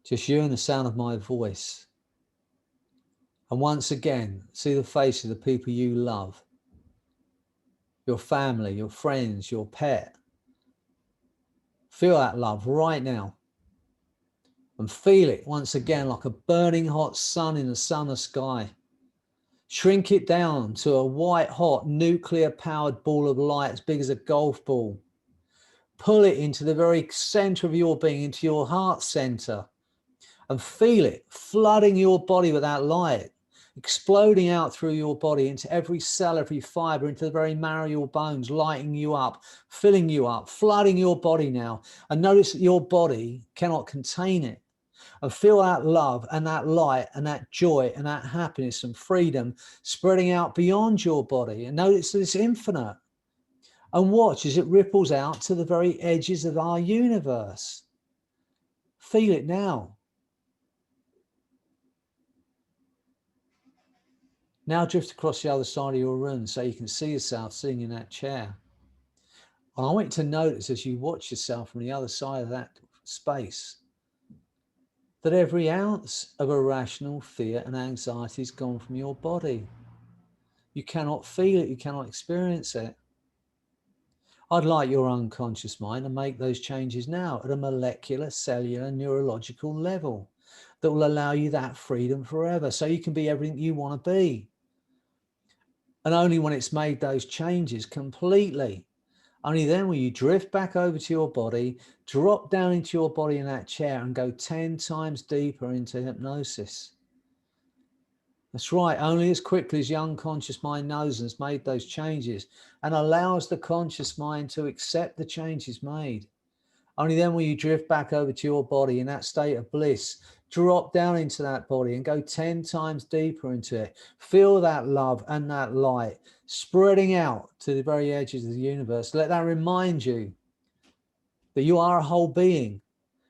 Just you and the sound of my voice. And once again, see the face of the people you love. Your family, your friends, your pet. Feel that love right now. And feel it once again like a burning hot sun in the summer sky. Shrink it down to a white hot nuclear powered ball of light as big as a golf ball. Pull it into the very center of your being, into your heart center, and feel it flooding your body with that light, exploding out through your body into every cell, every fiber, into the very marrow of your bones, lighting you up, filling you up, flooding your body now. And notice that your body cannot contain it. And feel that love and that light and that joy and that happiness and freedom spreading out beyond your body. And notice that it's infinite. And watch as it ripples out to the very edges of our universe. Feel it now. Now drift across the other side of your room so you can see yourself sitting in that chair. And I want you to notice as you watch yourself from the other side of that space, that every ounce of irrational fear and anxiety is gone from your body. You cannot feel it, you cannot experience it. I'd like your unconscious mind to make those changes now at a molecular, cellular, neurological level that will allow you that freedom forever so you can be everything you want to be. And only when it's made those changes completely, only then will you drift back over to your body, drop down into your body in that chair and go 10 times deeper into hypnosis. That's right, only as quickly as the unconscious mind knows and has made those changes and allows the conscious mind to accept the changes made. Only then will you drift back over to your body in that state of bliss. Drop down into that body and go 10 times deeper into it. Feel that love and that light spreading out to the very edges of the universe. Let that remind you that you are a whole being.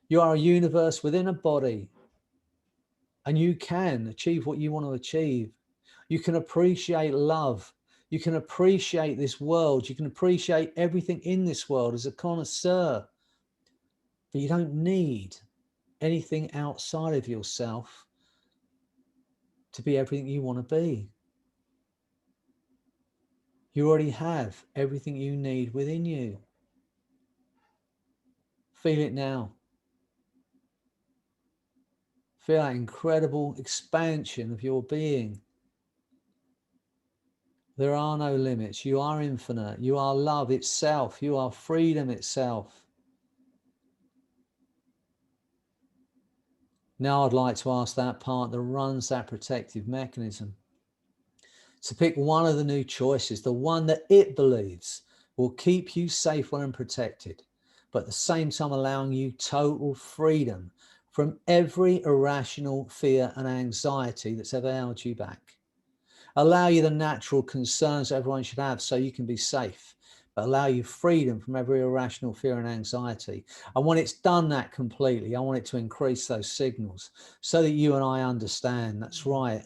You are a universe within a body. And you can achieve what you want to achieve. You can appreciate love. You can appreciate this world. You can appreciate everything in this world as a connoisseur. But you don't need anything outside of yourself to be everything you want to be. You already have everything you need within you. Feel it now. Feel that incredible expansion of your being. There are no limits. You are infinite. You are love itself. You are freedom itself. Now I'd like to ask that part that runs that protective mechanism to pick one of the new choices, the one that it believes will keep you safe and protected, but at the same time allowing you total freedom from every irrational fear and anxiety that's ever held you back. Allow you the natural concerns everyone should have so you can be safe, but allow you freedom from every irrational fear and anxiety. And when it's done that completely, I want it to increase those signals so that you and I understand that's right.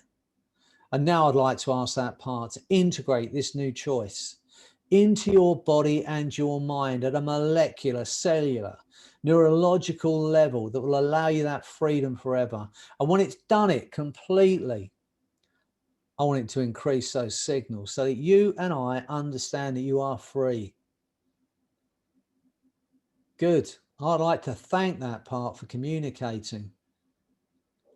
And now I'd like to ask that part to integrate this new choice into your body and your mind at a molecular, cellular, neurological level that will allow you that freedom forever. And when it's done it completely, I want it to increase those signals so that you and I understand that you are free. Good. I'd like to thank that part for communicating.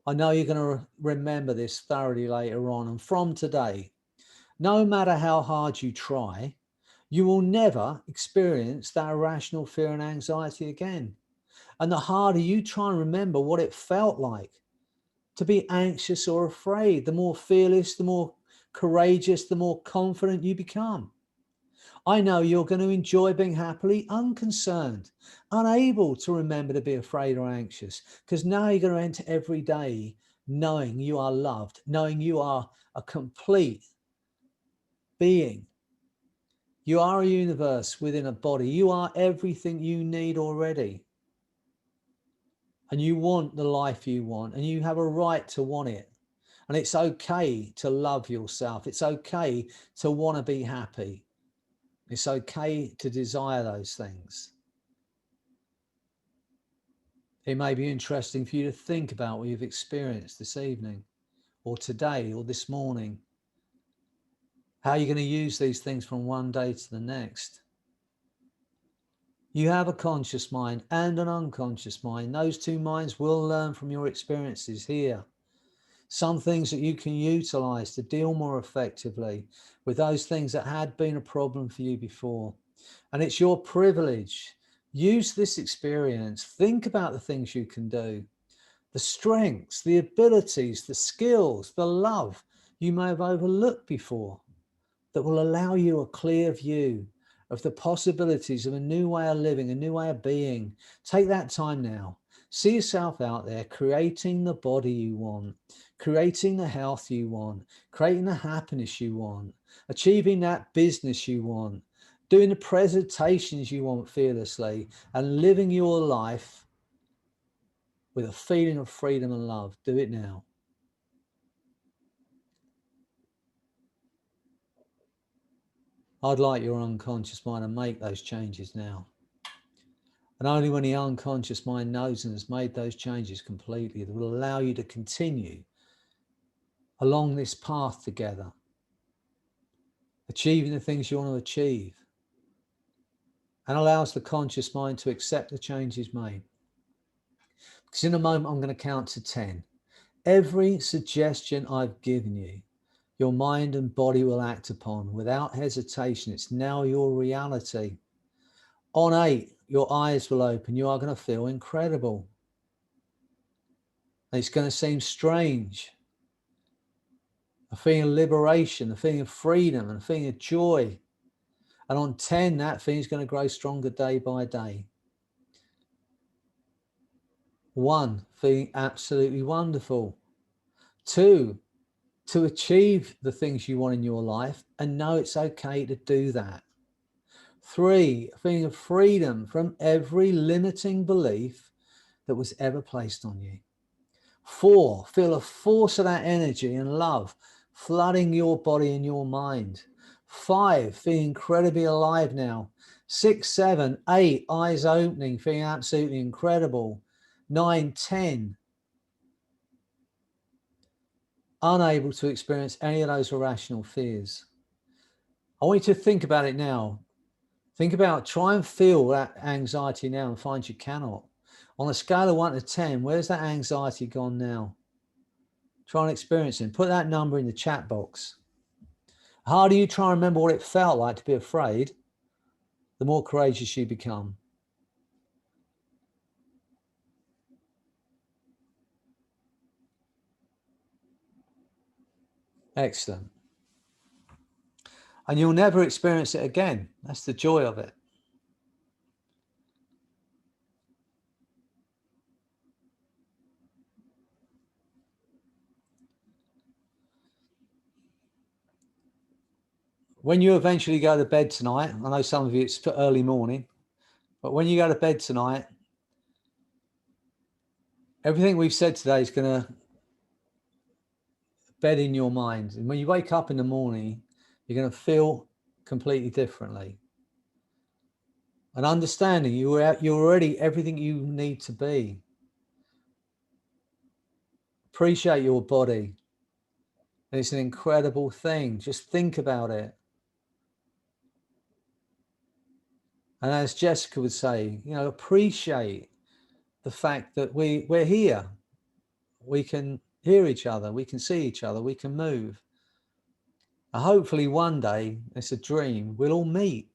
I know you're going to remember this thoroughly later on. And from today, no matter how hard you try, you will never experience that irrational fear and anxiety again. And the harder you try and remember what it felt like to be anxious or afraid, the more fearless, the more courageous, the more confident you become. I know you're going to enjoy being happily unconcerned, unable to remember to be afraid or anxious, because now you're going to enter every day knowing you are loved, knowing you are a complete being. You are a universe within a body. You are everything you need already. And you want the life you want, and you have a right to want it. And it's okay to love yourself. It's okay to want to be happy. It's okay to desire those things. It may be interesting for you to think about what you've experienced this evening or today or this morning. How you're going to use these things from one day to the next. You have a conscious mind and an unconscious mind. Those two minds will learn from your experiences here. Some things that you can utilize to deal more effectively with those things that had been a problem for you before. And it's your privilege. Use this experience. Think about the things you can do, the strengths, the abilities, the skills, the love you may have overlooked before that will allow you a clear view of the possibilities of a new way of living, a new way of being. Take that time now. See yourself out there creating the body you want, creating the health you want, creating the happiness you want, achieving that business you want, doing the presentations you want fearlessly, and living your life with a feeling of freedom and love. Do it now. I'd like your unconscious mind to make those changes now. And only when the unconscious mind knows and has made those changes completely, that will allow you to continue along this path together, achieving the things you want to achieve, and allows the conscious mind to accept the changes made. Because in a moment, I'm going to count to 10. Every suggestion I've given you, your mind and body will act upon without hesitation. It's now your reality. On 8, your eyes will open. You are going to feel incredible. It's going to seem strange. A feeling of liberation, a feeling of freedom, and a feeling of joy. And on 10, that feeling is going to grow stronger day by day. 1, feeling absolutely wonderful. 2, to achieve the things you want in your life and know it's okay to do that. 3, a feeling of freedom from every limiting belief that was ever placed on you. 4, feel a force of that energy and love flooding your body and your mind. 5, feeling incredibly alive now. 6, 7, 8, eyes opening, feeling absolutely incredible. 9, 10, unable to experience any of those irrational fears. I want you to think about it now. Think about, try and feel that anxiety now and find you cannot. On a scale of 1 to 10, where's that anxiety gone now? Try and experience it. Put that number in the chat box. The harder you try and remember what it felt like to be afraid, the more courageous you become. Excellent. And you'll never experience it again. That's the joy of it. When you eventually go to bed tonight, I know some of you it's early morning, but when you go to bed tonight, everything we've said today is going to bed in your mind. And when you wake up in the morning, you're going to feel completely differently. And understanding you're already everything you need to be. Appreciate your body. And it's an incredible thing. Just think about it. And as Jessica would say, you know, appreciate the fact that we're here. We can hear each other. We can see each other. We can move. And hopefully one day, it's a dream, we'll all meet.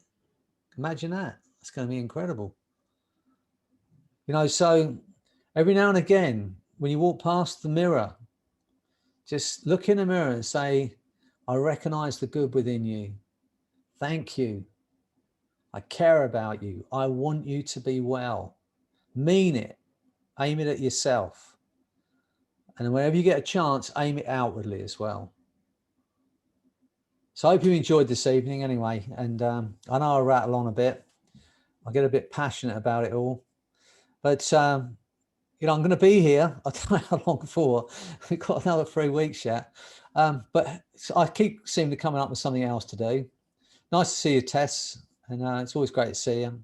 Imagine that. It's going to be incredible. You know, so every now and again, when you walk past the mirror, just look in the mirror and say, I recognize the good within you. Thank you. I care about you. I want you to be well. Mean it. Aim it at yourself. And whenever you get a chance, aim it outwardly as well. So I hope you enjoyed this evening anyway. And I know I rattle on a bit. I get a bit passionate about it all. But, you know, I'm going to be here. I don't know how long for. We've got another 3 weeks yet. But I keep seeming to come up with something else to do. Nice to see you, Tess. And it's always great to see you.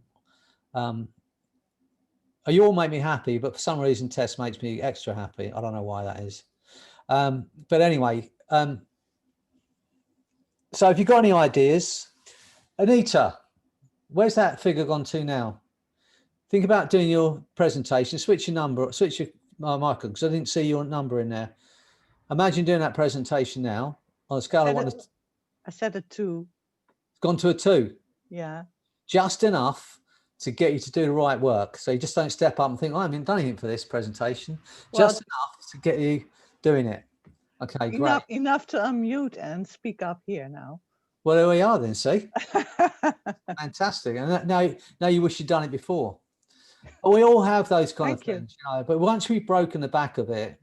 You all make me happy, but for some reason, Tess makes me extra happy. I don't know why that is. But anyway, so if you've got any ideas, Anita, where's that figure gone to now? Think about doing your presentation, switch your number, switch your Michael, because I didn't see your number in there. Imagine doing that presentation now on a scale of 1 to... I said a 2. It's gone to a 2. Yeah. Just enough to get you to do the right work. So you just don't step up and think, oh, I haven't done anything for this presentation. Well, just enough to get you doing it. Okay, great. Enough to unmute and speak up here now. Well, there we are then, see? Fantastic. And now you wish you'd done it before. But we all have those kind of things, you know, but once we've broken the back of it,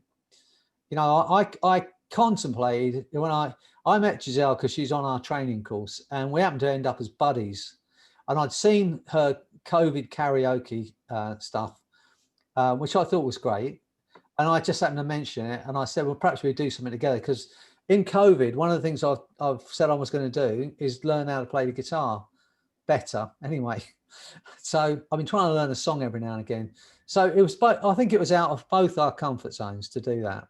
you know, I contemplated when I met Giselle because she's on our training course and we happened to end up as buddies. And I'd seen her COVID karaoke stuff, which I thought was great. And I just happened to mention it. And I said, well, perhaps we do something together. Because in COVID, one of the things I've said I was going to do is learn how to play the guitar better anyway. So I've been trying to learn a song every now and again. So it was, I think it was out of both our comfort zones to do that.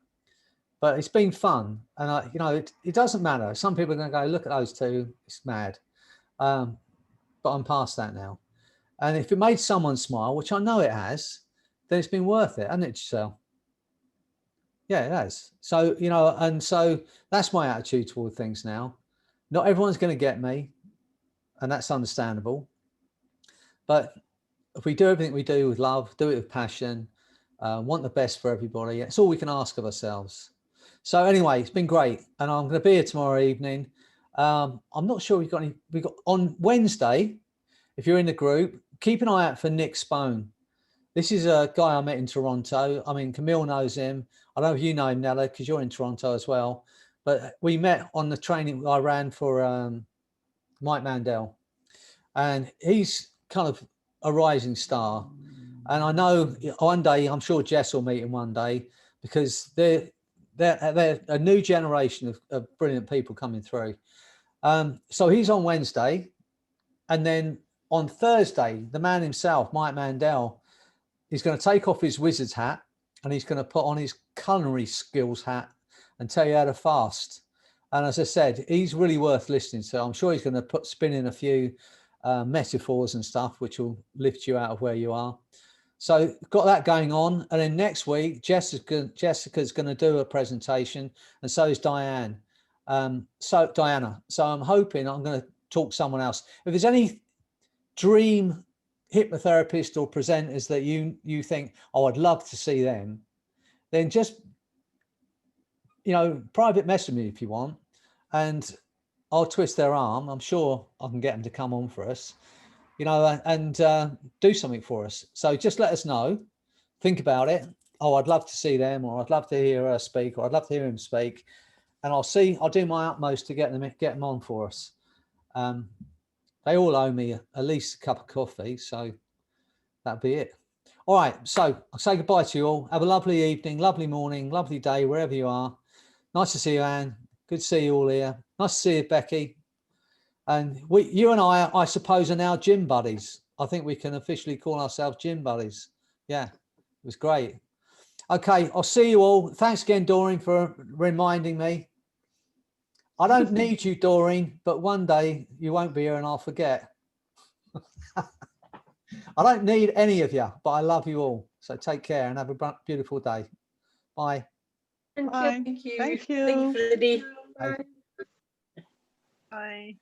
But it's been fun. And, you know, it doesn't matter. Some people are going to go, look at those two. It's mad. But I'm past that now. And if it made someone smile, which I know it has, then it's been worth it, hasn't it, Giselle? Yeah, it has. So, you know, and so that's my attitude toward things now. Not everyone's going to get me, and that's understandable. But if we do everything we do with love, do it with passion, want the best for everybody, it's all we can ask of ourselves. So anyway, it's been great. And I'm going to be here tomorrow evening. I'm not sure we've got on Wednesday, if you're in the group, keep an eye out for Nick Spone. This is a guy I met in Toronto. I mean, Camille knows him. I don't know if you know him, Nella, because you're in Toronto as well. But we met on the training I ran for Mike Mandel. And he's kind of a rising star. And I know one day, I'm sure Jess will meet him one day, because they're a new generation of brilliant people coming through. So he's on Wednesday. And then on Thursday, the man himself, Mike Mandel, he's going to take off his wizard's hat and he's going to put on his culinary skills hat and tell you how to fast. And as I said, he's really worth listening to. I'm sure he's going to spin in a few metaphors and stuff, which will lift you out of where you are. So got that going on. And then next week, Jessica's going to do a presentation, and so is Diana. So I'm hoping I'm going to talk to someone else. If there's any dream hypnotherapist or presenters that you think, oh, I'd love to see them, then just, you know, private message me if you want, and I'll twist their arm. I'm sure I can get them to come on for us, you know, and do something for us. So just let us know. Think about it. Oh, I'd love to see them, or I'd love to hear her speak, or I'd love to hear him speak. And I'll do my utmost to get them on for us. They all owe me at least a cup of coffee, so that'll be it. All right, so I'll say goodbye to you all. Have a lovely evening, lovely morning, lovely day, wherever you are. Nice to see you, Anne. Good to see you all here. Nice to see you, Becky. And you and I suppose, are now gym buddies. I think we can officially call ourselves gym buddies. Yeah, it was great. Okay, I'll see you all. Thanks again, Doreen, for reminding me. I don't need you, Doreen, but one day you won't be here and I'll forget. I don't need any of you, but I love you all. So take care and have a beautiful day. Bye. Bye. Thank you. Thank you. Thank you, Freddy. Bye. Bye.